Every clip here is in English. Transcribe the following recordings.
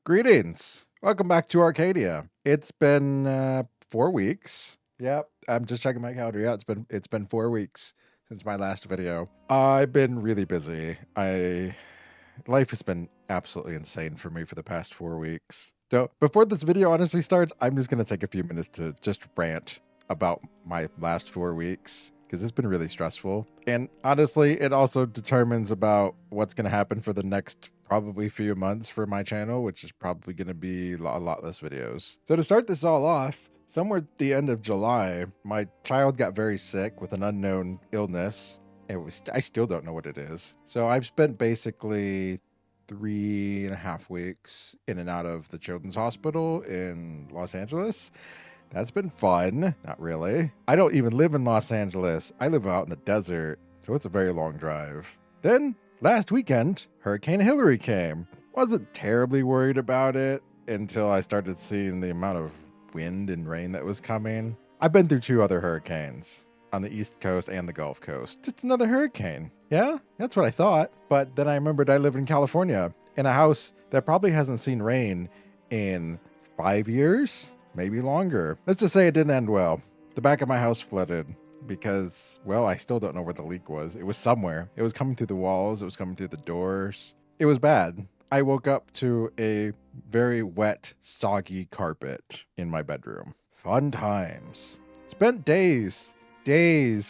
Greetings. Welcome back to Arcadia. It's been 4 weeks. Yep, I'm just checking my calendar. Yeah, it's been 4 weeks since my last video. I've been really busy. Life has been absolutely insane for me for the past 4 weeks. So before this video honestly starts, I'm just gonna take a few minutes to just rant about my last 4 weeks because it's been really stressful. And honestly, it also determines about what's gonna happen for the next probably few months for my channel, which is probably going to be a lot less videos. So to start this all off, somewhere at the end of July, my child got very sick with an unknown illness. I still don't know what it is. So I've spent basically 3.5 weeks in and out of the children's hospital in Los Angeles. That's been fun. Not really. I don't even live in Los Angeles. I live out in the desert, so it's a very long drive. Then last weekend, Hurricane Hillary came. Wasn't terribly worried about it until I started seeing the amount of wind and rain that was coming. I've been through 2 other hurricanes on the East Coast and the Gulf Coast. Just another hurricane. Yeah, that's what I thought. But then I remembered I live in California in a house that probably hasn't seen rain in 5 years, maybe longer. Let's just say it didn't end well. The back of my house flooded. Because, well, I still don't know where the leak was. It was somewhere. It was coming through the walls. It was coming through the doors. It was bad. I woke up to a very wet, soggy carpet in my bedroom. Fun times. Spent days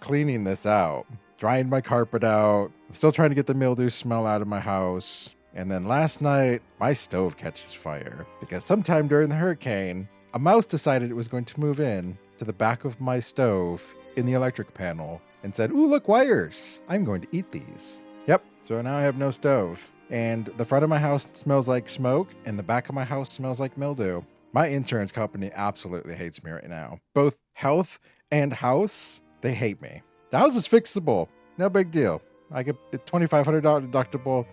cleaning this out. Drying my carpet out. I'm still trying to get the mildew smell out of my house. And then last night, my stove catches fire. Because sometime during the hurricane, a mouse decided it was going to move in to the back of my stove in the electric panel and said, "Ooh, look, wires. I'm going to eat these." Yep. So now I have no stove. And the front of my house smells like smoke and the back of my house smells like mildew. My insurance company absolutely hates me right now. Both health and house, they hate me. The house is fixable. No big deal. I get a $2,500 deductible,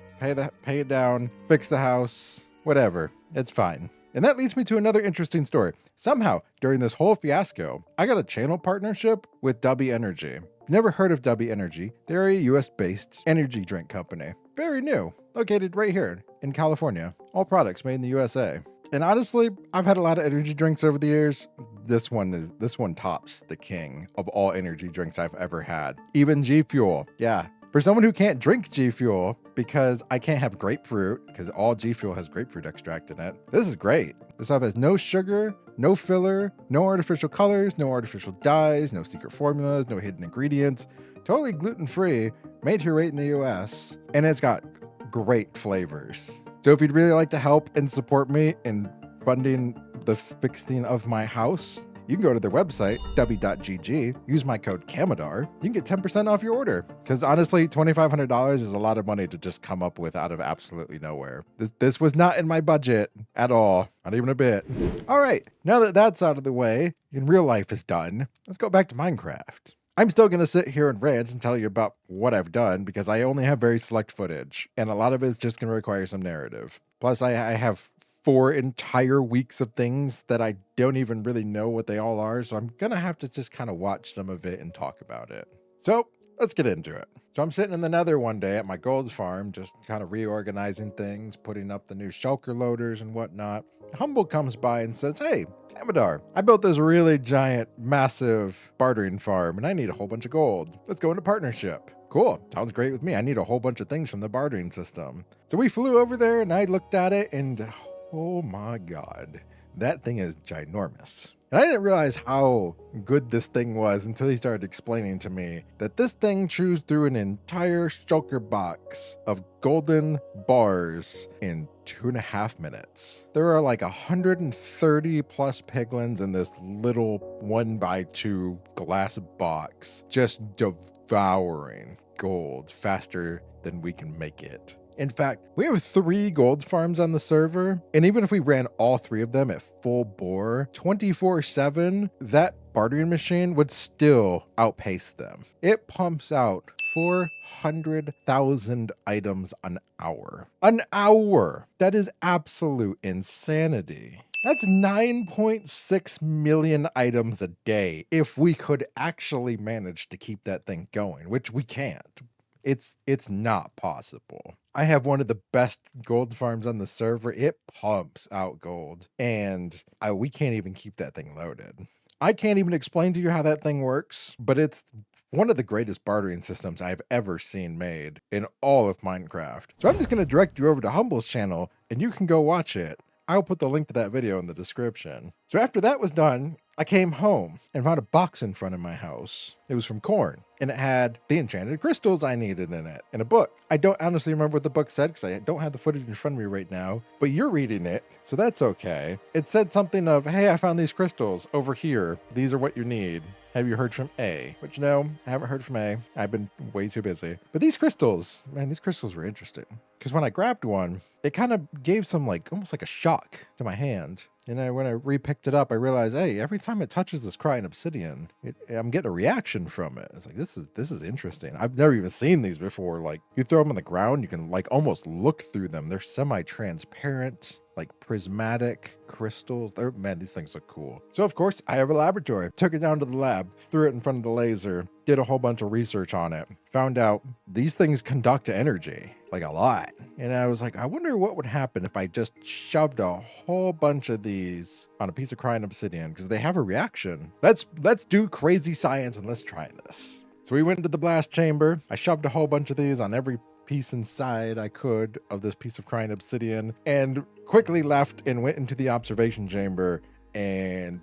pay it down, fix the house, whatever. It's fine. And that leads me to another interesting story. Somehow, during this whole fiasco, I got a channel partnership with Dubby Energy. Never heard of Dubby Energy. They're a US-based energy drink company. Very new. Located right here in California. All products made in the USA. And honestly, I've had a lot of energy drinks over the years. This one tops the king of all energy drinks I've ever had. Even G Fuel. Yeah. For someone who can't drink G Fuel because I can't have grapefruit, because all G Fuel has grapefruit extract in it, this is great. This stuff has no sugar, no filler, no artificial colors, no artificial dyes, no secret formulas, no hidden ingredients, totally gluten-free, made here right in the US, and it's got great flavors. So if you'd really like to help and support me in funding the fixing of my house, you can go to their website, w.gg, use my code Kaimedar. You can get 10% off your order. Because honestly, $2,500 is a lot of money to just come up with out of absolutely nowhere. This was not in my budget at all. Not even a bit. All right, now that that's out of the way and real life is done, let's go back to Minecraft. I'm still going to sit here and rant and tell you about what I've done because I only have very select footage. And a lot of it is just going to require some narrative. Plus, I have 4 entire weeks of things that I don't even really know what they all are. So I'm going to have to just kind of watch some of it and talk about it. So let's get into it. So I'm sitting in the nether one day at my gold farm, just kind of reorganizing things, putting up the new shulker loaders and whatnot. Humble comes by and says, "Hey, Kaimedar, I built this really giant, massive bartering farm and I need a whole bunch of gold. Let's go into partnership." Cool. Sounds great with me. I need a whole bunch of things from the bartering system. So we flew over there and I looked at it and oh my God, that thing is ginormous. And I didn't realize how good this thing was until he started explaining to me that this thing chews through an entire shulker box of golden bars in 2.5 minutes. There are like 130 plus piglins in this little 1x2 glass box, just devouring gold faster than we can make it. In fact, we have 3 gold farms on the server, and even if we ran all 3 of them at full bore, 24/7, that bartering machine would still outpace them. It pumps out 400,000 items an hour. An hour! That is absolute insanity. That's 9.6 million items a day if we could actually manage to keep that thing going, which we can't. It's not possible. I have one of the best gold farms on the server. It pumps out gold, and we can't even keep that thing loaded. I can't even explain to you how that thing works, but it's one of the greatest bartering systems I've ever seen made in all of Minecraft. So I'm just going to direct you over to Humble's channel, and you can go watch it. I'll put the link to that video in the description. So after that was done, I came home and found a box in front of my house. It was from Corn, and it had the enchanted crystals I needed in it, and a book. I don't honestly remember what the book said because I don't have the footage in front of me right now, but you're reading it, so that's okay. It said something of, hey, I found these crystals over here. These are what you need. Have you heard from A? Which no, I haven't heard from A. I've been way too busy. But these crystals, man, these crystals were interesting. Because when I grabbed one, it kind of gave some almost like a shock to my hand. And when I re-picked it up, I realized, hey, every time it touches this crying obsidian, I'm getting a reaction from it. It's like, this is interesting. I've never even seen these before. Like, you throw them on the ground, you can almost look through them. They're semi-transparent, prismatic crystals. Man, these things look cool. So of course, I have a laboratory. Took it down to the lab, threw it in front of the laser, did a whole bunch of research on it. Found out these things conduct energy, a lot. And I was like, I wonder what would happen if I just shoved a whole bunch of these on a piece of crying obsidian, because they have a reaction. Let's do crazy science and let's try this. So we went into the blast chamber. I shoved a whole bunch of these on every piece inside I could of this piece of crying obsidian, and quickly left and went into the observation chamber, and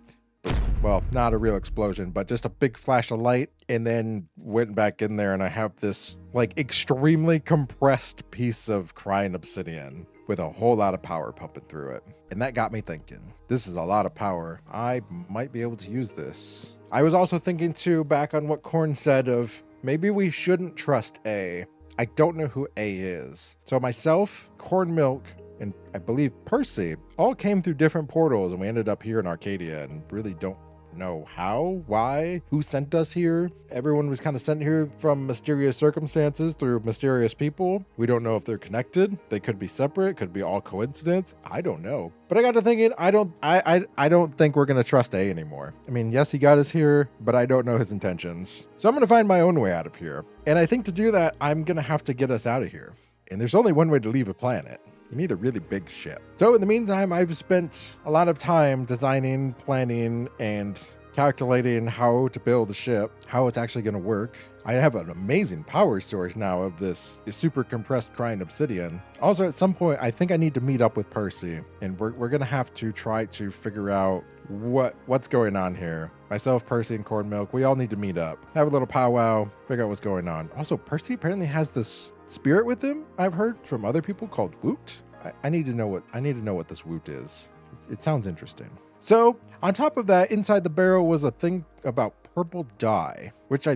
well, not a real explosion, but just a big flash of light, and then went back in there, and I have this extremely compressed piece of crying obsidian with a whole lot of power pumping through it. And that got me thinking, this is a lot of power. I might be able to use this. I was also thinking too, back on what Corn said of maybe we shouldn't trust A. I don't know who A is. So myself, Corn Milk, and I believe Percy all came through different portals, and we ended up here in Arcadia, and really don't know how, why, who sent us here. Everyone was kind of sent here from mysterious circumstances through mysterious people. We don't know if they're connected. They could be separate, could be all coincidence. I don't know. But I got to thinking, I don't think we're going to trust A anymore. I mean, yes, he got us here, but I don't know his intentions. So I'm going to find my own way out of here. And I think to do that, I'm going to have to get us out of here. And there's only one way to leave a planet. You need a really big ship. So in the meantime, I've spent a lot of time designing, planning, and calculating how to build a ship, how it's actually going to work. I have an amazing power source now of this super compressed crying obsidian. Also, at some point, I think I need to meet up with Percy, and we're going to have to try to figure out what's going on here. Myself, Percy, and Corn Milk, we all need to meet up, have a little powwow, figure out what's going on. Also, Percy apparently has this spirit with him, I've heard from other people, called Woot. I need to know what this Woot is. It sounds interesting. So on top of that, inside the barrel was a thing about purple dye, which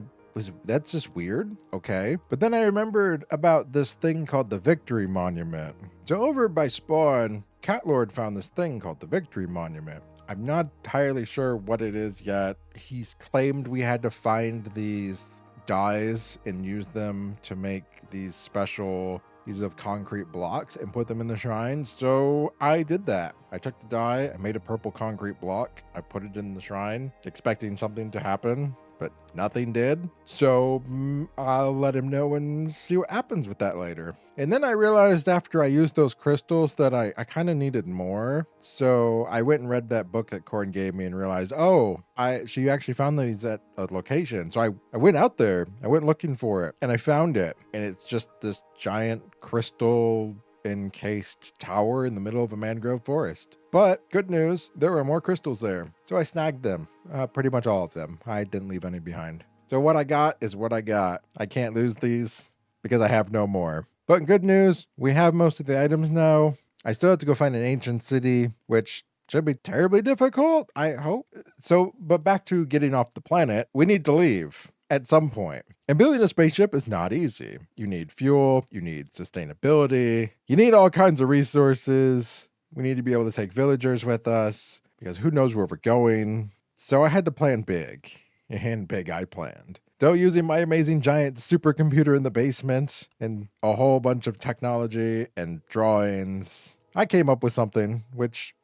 that's just weird. Okay. But then I remembered about this thing called the Victory Monument. So over by Spawn, Catlord found this thing called the Victory Monument. I'm not entirely sure what it is yet. He's claimed we had to find these dyes and use them to make these special pieces of concrete blocks and put them in the shrine. So I did that. I took the dye, I made a purple concrete block, I put it in the shrine, expecting something to happen, but nothing did. So I'll let him know and see what happens with that later. And then I realized after I used those crystals that I kind of needed more. So I went and read that book that Corn gave me and realized, she actually found these at a location. So I went out there, I went looking for it, and I found it. And it's just this giant crystal encased tower in the middle of a mangrove forest. But good news, there were more crystals there. So I snagged them, pretty much all of them. I didn't leave any behind. So what I got is what I got. I can't lose these because I have no more. But good news, we have most of the items now. I still have to go find an ancient city, which should be terribly difficult, I hope. So, but back to getting off the planet, we need to leave at some point. And building a spaceship is not easy. You need fuel, you need sustainability, you need all kinds of resources. We need to be able to take villagers with us because who knows where we're going. So I had to plan big, and big I planned. Though using my amazing giant supercomputer in the basement and a whole bunch of technology and drawings, I came up with something which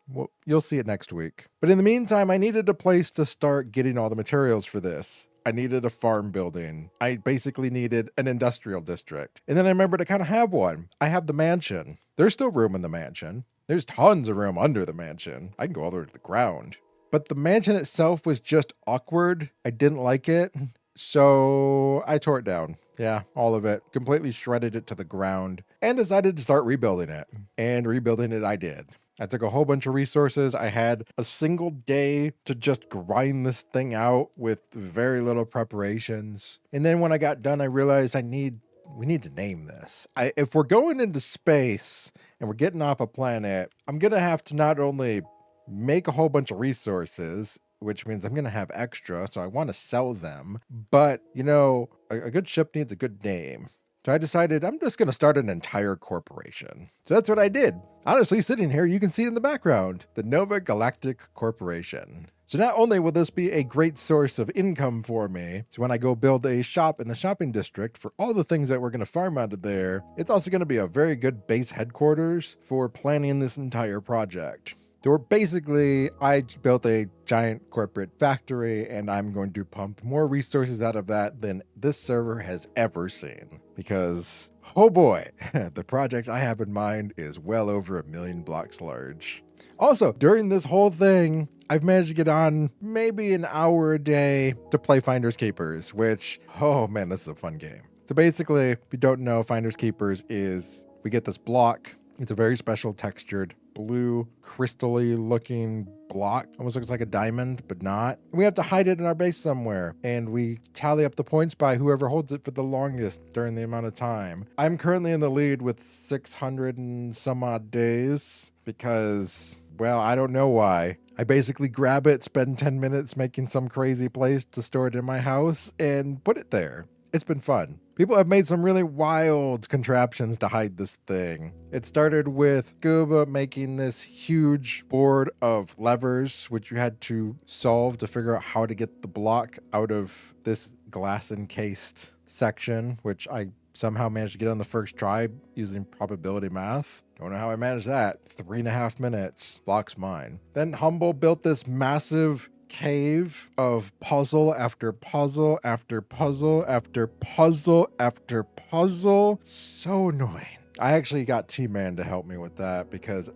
you'll see it next week. But in the meantime, I needed a place to start getting all the materials for this. I needed a farm building. I basically needed an industrial district. And then I remembered I kind of have one. I have the mansion. There's still room in the mansion. There's tons of room under the mansion. I can go all the way to the ground. But the mansion itself was just awkward. I didn't like it. So I tore it down. Yeah, all of it. Completely shredded it to the ground and decided to start rebuilding it. And rebuilding it I did. I took a whole bunch of resources. I had a single day to just grind this thing out with very little preparations. And then when I got done, I realized we need to name this. If we're going into space and we're getting off a planet, I'm going to have to not only make a whole bunch of resources, which means I'm going to have extra, so I want to sell them. But, a good ship needs a good name. So I decided I'm just going to start an entire corporation. So that's what I did. Honestly, sitting here, you can see in the background, the Nova Galactic Corporation. So not only will this be a great source of income for me, so when I go build a shop in the shopping district for all the things that we're going to farm out of there, it's also going to be a very good base headquarters for planning this entire project. So basically, I built a giant corporate factory, and I'm going to pump more resources out of that than this server has ever seen. Because, oh boy, the project I have in mind is well over 1 million blocks large. Also, during this whole thing, I've managed to get on maybe an hour a day to play Finders Keepers, which, oh man, this is a fun game. So basically, if you don't know, Finders Keepers is, we get this block. It's a very special textured blue, crystally looking block. Almost looks like a diamond, but not. And we have to hide it in our base somewhere. And we tally up the points by whoever holds it for the longest during the amount of time. I'm currently in the lead with 600 and some odd days because, well, I don't know why. I basically grab it, spend 10 minutes making some crazy place to store it in my house, and put it there. It's been fun. People have made some really wild contraptions to hide this thing. It started with Gooba making this huge board of levers, which you had to solve to figure out how to get the block out of this glass encased section, which I somehow managed to get on the first try using probability math. Don't know how I managed that. 3.5 minutes. Block's mine. Then Humble built this massive cave of puzzle after puzzle after puzzle after puzzle after puzzle. So annoying. I actually got T-Man to help me with that because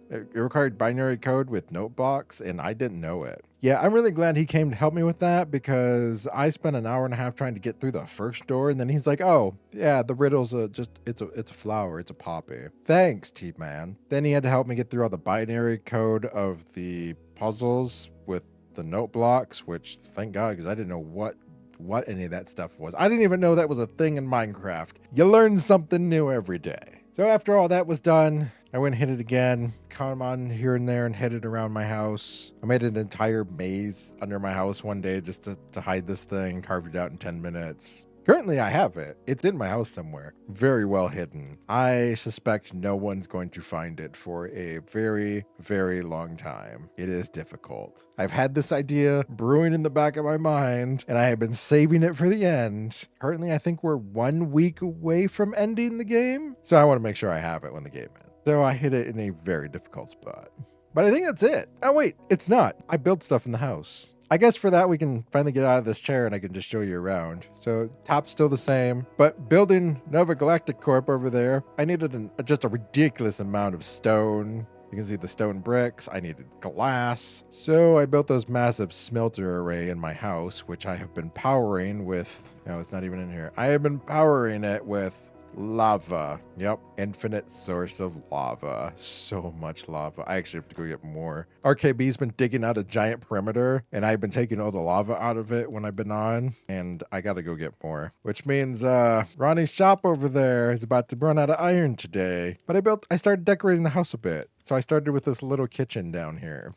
it required binary code with notebox and I didn't know it. Yeah, I'm really glad he came to help me with that because I spent an hour and a half trying to get through the first door and then he's like, oh, yeah, the riddle's it's a flower, it's a poppy. Thanks, T-Man. Then he had to help me get through all the binary code of the puzzles with the note blocks, which thank God, because I didn't know what any of that stuff was. I didn't even know that was a thing in Minecraft. You learn something new every day. So after all that was done, I went and hit it again, come on here and there and hit it around my house. I made an entire maze under my house one day just to hide this thing, carved it out in 10 minutes. Currently, I have it. It's in my house somewhere. Very well hidden. I suspect no one's going to find it for a very, very long time. It is difficult. I've had this idea brewing in the back of my mind, and I have been saving it for the end. Currently, I think we're 1 week away from ending the game, so I want to make sure I have it when the game ends. So I hit it in a very difficult spot. But I think that's it. Oh, wait, it's not. I built stuff in the house. I guess for that, we can finally get out of this chair and I can just show you around. So top's still the same, but building Nova Galactic Corp over there, I needed just a ridiculous amount of stone. You can see the stone bricks. I needed glass. So I built this massive smelter array in my house, which I have been powering with, no, it's not even in here. I have been powering it with lava. Yep. Infinite source of lava. So much lava. I actually have to go get more. RKB's been digging out a giant perimeter and I've been taking all the lava out of it when I've been on and I gotta go get more. Which means Ronnie's shop over there is about to run out of iron today. But I started decorating the house a bit. So I started with this little kitchen down here.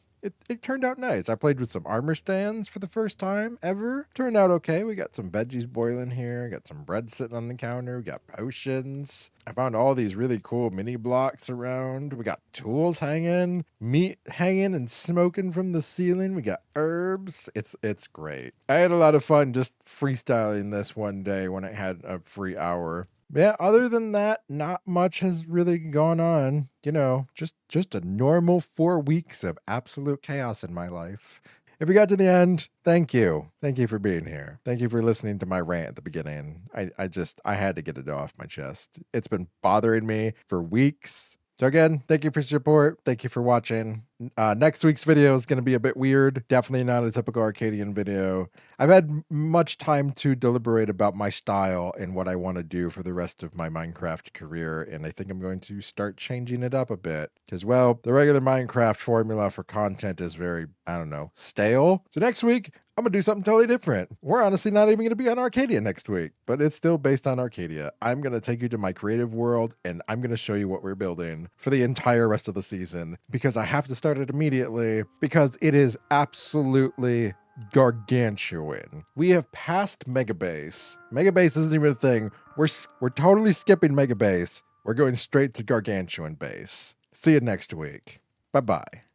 It turned out nice. I played with some armor stands for the first time ever. Turned out okay. We got some veggies boiling here. Got some bread sitting on the counter. We got potions. I found all these really cool mini blocks around. We got tools hanging, meat hanging and smoking from the ceiling. We got herbs. It's great. I had a lot of fun just freestyling this one day when I had a free hour. Yeah, other than that, not much has really gone on. You know, just a normal 4 weeks of absolute chaos in my life. If you got to the end, thank you. Thank you for being here. Thank you for listening to my rant at the beginning. I had to get it off my chest. It's been bothering me for weeks. So again, thank you for your support. Thank you for watching. Next week's video is going to be a bit weird. Definitely not a typical Arcadian video. I've had much time to deliberate about my style and what I want to do for the rest of my Minecraft career, and I think I'm going to start changing it up a bit. Because, well, the regular Minecraft formula for content is very, I don't know, stale. So next week, I'm going to do something totally different. We're honestly not even going to be on Arcadia next week, but it's still based on Arcadia. I'm going to take you to my creative world, and I'm going to show you what we're building for the entire rest of the season, because I have to start it immediately, because it is absolutely gargantuan. We have passed Megabase. Megabase isn't even a thing. We're totally skipping Megabase. We're going straight to gargantuan base. See you next week. Bye-bye.